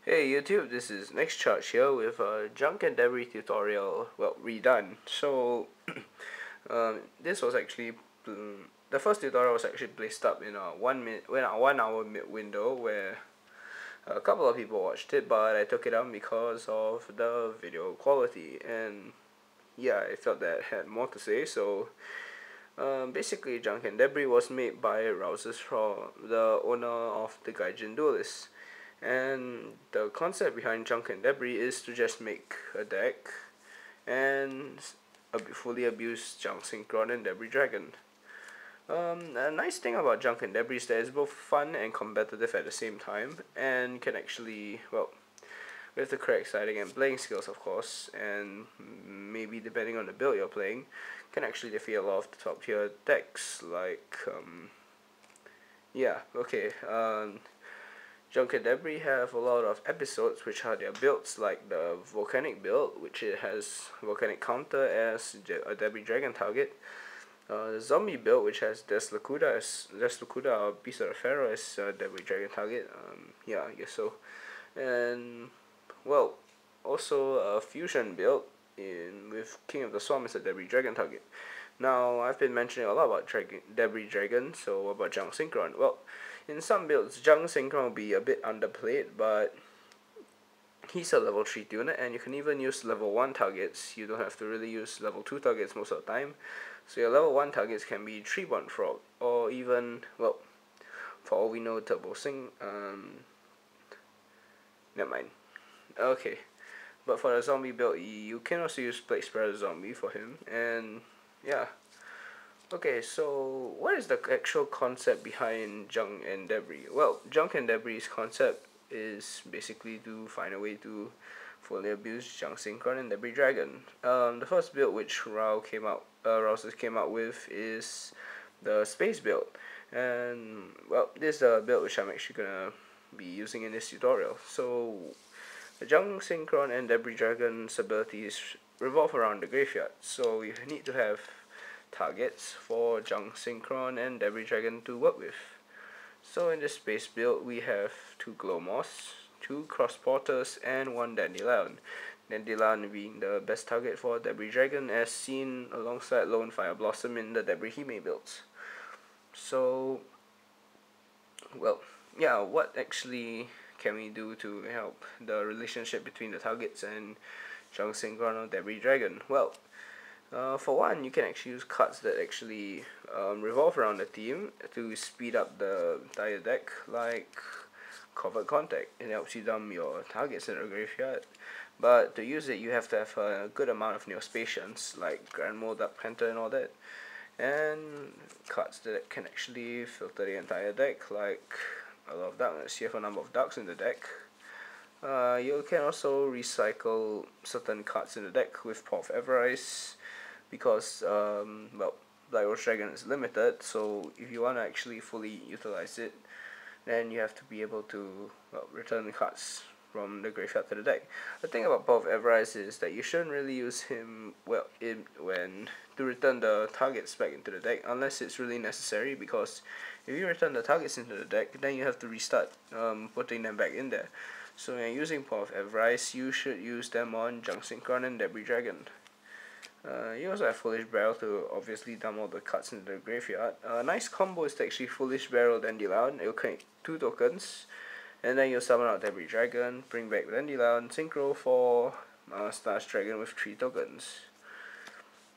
Hey YouTube, this is Next Charge here with a Junk and Debris tutorial, well, redone. So, this was actually, the first tutorial was actually placed up in a 1 hour window where a couple of people watched it, but I took it down because of the video quality, and yeah, I felt that I had more to say, so basically Junk and Debris was made by Rauzes, the owner of the Gaijin Duelist. And the concept behind Junk and Debris is to just make a deck and a fully abused Junk Synchron and Debris Dragon. A nice thing about Junk and Debris is that it's both fun and competitive at the same time, and can actually, well, with the correct siding and playing skills, of course, and maybe depending on the build you're playing, can actually defeat a lot of the top tier decks like, yeah, okay, Junk and Debris have a lot of episodes which are their builds, like the Volcanic build, which it has Volcanic counter as a Debris Dragon target. The Zombie build, which has Deslucuda or Beast of the Pharaoh as a Debris Dragon target. Yeah, I guess so. And, well, also a Fusion build with King of the Swarm as a Debris Dragon target. Now, I've been mentioning a lot about Debris Dragon, so what about Junk Synchron? Well, in some builds, Junk Synchron will be a bit underplayed, but he's a level 3 tuner, and you can even use level 1 targets. You don't have to really use level 2 targets most of the time. So your level 1 targets can be Reborn Frog, or even, well, for all we know, Turbo Sing, never mind. Okay, but for the zombie build, you can also use Plague Spreader Zombie for him, and yeah. Okay, so what is the actual concept behind Junk and Debris? Well, Junk and Debris' concept is basically to find a way to fully abuse Junk Synchron and Debris Dragon. The first build which Rauzes came out with is the space build, and well, this is the build which I'm actually gonna be using in this tutorial. So, the Junk Synchron and Debris Dragon's abilities revolve around the graveyard, so you need to have targets for Junk Synchron and Debris Dragon to work with. So in this space build, we have 2 Glow Moths, 2 Cross Porters, and 1 Dandelion. Dandelion being the best target for Debris Dragon, as seen alongside Lone Fire Blossom in the Debris Hime builds. So, well, yeah, what actually can we do to help the relationship between the targets and Junk Synchron or Debris Dragon? Well, for one, you can actually use cards that actually revolve around the theme to speed up the entire deck, like Covert Contact. It helps you dump your targets in the graveyard, but to use it, you have to have a good amount of Neospatians, like Grand Mole, Dark Panther, and all that. And cards that can actually filter the entire deck, like a lot of darkness. You have a number of darks in the deck. You can also recycle certain cards in the deck with Paw of Everrise, because well, Black Rose Dragon is limited, so if you want to actually fully utilize it, then you have to be able to, well, return the cards from the graveyard to the deck. The thing about Paw of Everrise is that you shouldn't really use him, well, when to return the targets back into the deck, unless it's really necessary, because if you return the targets into the deck, then you have to restart putting them back in there. So when you're using Paw of Everrise, you should use them on Junk Synchron and Debris Dragon. You also have Foolish Barrel to obviously dump all the cards into the graveyard. A nice combo is to actually Foolish Barrel Dandelion. It'll create 2 tokens, and then you'll summon out Debris Dragon, bring back Dandelion, synchro for Stars Dragon with 3 tokens.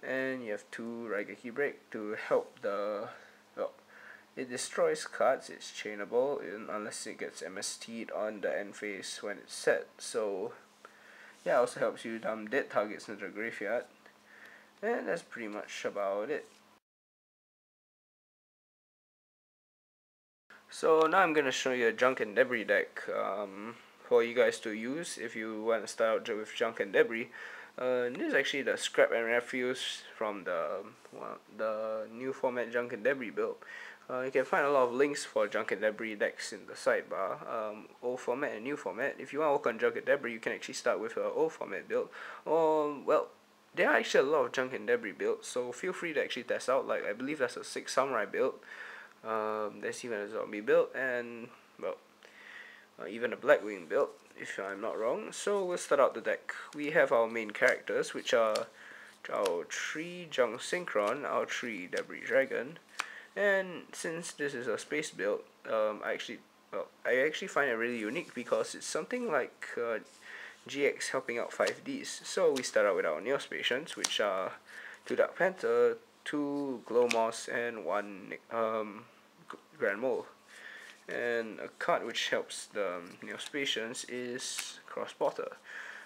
And you have 2 Raigeki Break to help the, well, it destroys cards, it's chainable, unless it gets MST'd on the end phase when it's set. So, yeah, it also helps you dump dead targets into the graveyard. And that's pretty much about it. So now I'm going to show you a Junk and Debris deck for you guys to use if you want to start out with Junk and Debris. This is actually the Scrap and Refuse from the new format Junk and Debris build. You can find a lot of links for Junk and Debris decks in the sidebar, old format and new format. If you want to work on Junk and Debris, you can actually start with an old format build, or, well, there are actually a lot of Junk and Debris builds, so feel free to actually test out. Like, I believe there's a 6 Samurai build, there's even a Zombie build, and, well, even a Blackwing build, if I'm not wrong. So we'll start out the deck. We have our main characters, which are our 3 Junk Synchron, our 3 Debris Dragon, and since this is a space build, I actually find it really unique because it's something like GX helping out 5Ds. So we start out with our Neospatians, which are 2 Dark Panther, 2 Glow Moss, and 1 Grand Mole. And a card which helps the Neospatians is Cross-Potter.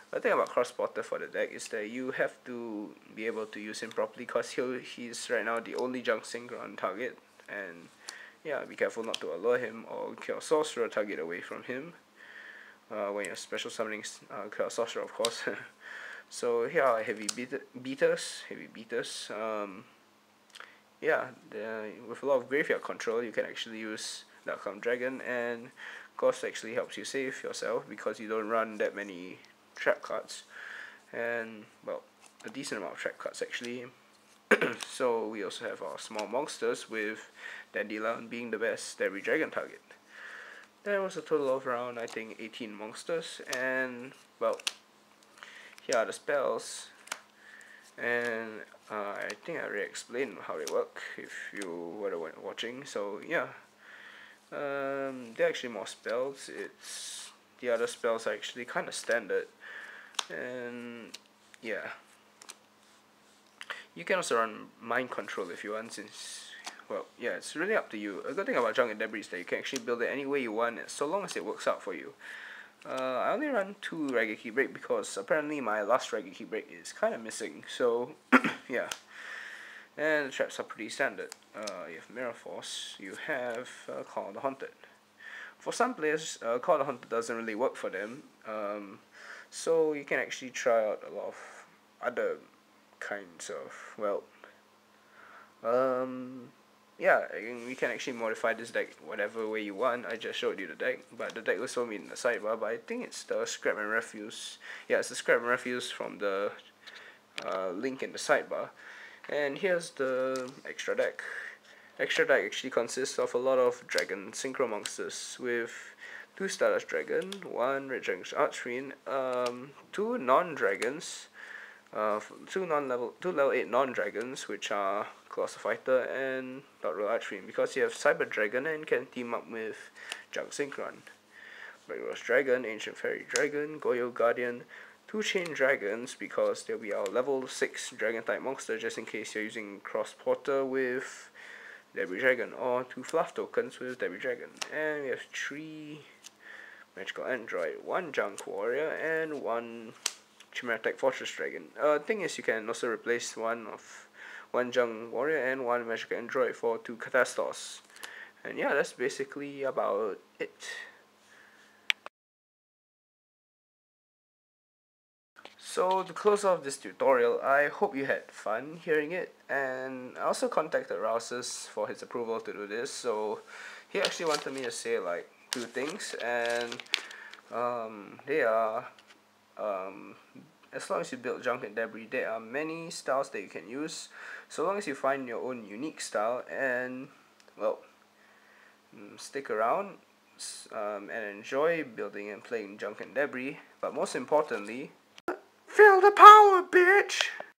The thing about Cross-Potter for the deck is that you have to be able to use him properly because he's right now the only Junk Synchro on target, and yeah, be careful not to allure him or kill Sorcerer target away from him when you're special summoning kill Sorcerer, of course. So here are heavy beaters. Yeah, with a lot of graveyard control, you can actually use Dark Dragon, and Cost actually helps you save yourself because you don't run that many trap cards, and well, a decent amount of trap cards actually. So we also have our small monsters, with Dandelion being the best Debris Dragon target. There was a total of around, I think, 18 monsters, and well, here are the spells, and I think I already explained how they work if you were watching. So yeah, there are actually more spells. The other spells are actually kind of standard, and yeah, you can also run mind control if you want, since, well, yeah, it's really up to you. A good thing about Junk and Debris is that you can actually build it any way you want, so long as it works out for you. I only run 2 Raigeki Break because apparently my last Raigeki Break is kind of missing, so yeah. And the traps are pretty standard. You have Mirror Force, you have Call of the Haunted. For some players, Call of the Haunted doesn't really work for them, so you can actually try out a lot of other kinds of, well, yeah, we can actually modify this deck whatever way you want. I just showed you the deck, but the deck was shown in the sidebar, but I think it's the Scrap and Refuse. Yeah, it's the Scrap and Refuse from the link in the sidebar. And here's the extra deck. Extra deck actually consists of a lot of Dragon Synchro monsters, with 2 Stardust Dragon, 1 Red Dragon Archfiend, 2 non-dragons, 2 level 8 non-dragons, which are Colossal Fighter and Dot Roll Archfiend, because you have Cyber Dragon and can team up with Junk Synchron. Black Rose Dragon, Ancient Fairy Dragon, Goyo Guardian, 2 Chain Dragons, because they'll be our level 6 Dragon type monster, just in case you're using Cross Porter with Debris Dragon, or 2 Fluff tokens with Debris Dragon. And we have 3 Magical Android, 1 Junk Warrior, and 1 Chimeric Fortress Dragon. Thing is, you can also replace one Junk Warrior and 1 Magical Android for 2 Catastos. And yeah, that's basically about it. So to close off this tutorial, I hope you had fun hearing it, and I also contacted Rauzes for his approval to do this. So he actually wanted me to say like 2 things, and they are, as long as you build Junk and Debris, there are many styles that you can use, so long as you find your own unique style, and well, stick around and enjoy building and playing Junk and Debris, but most importantly, feel the power, bitch!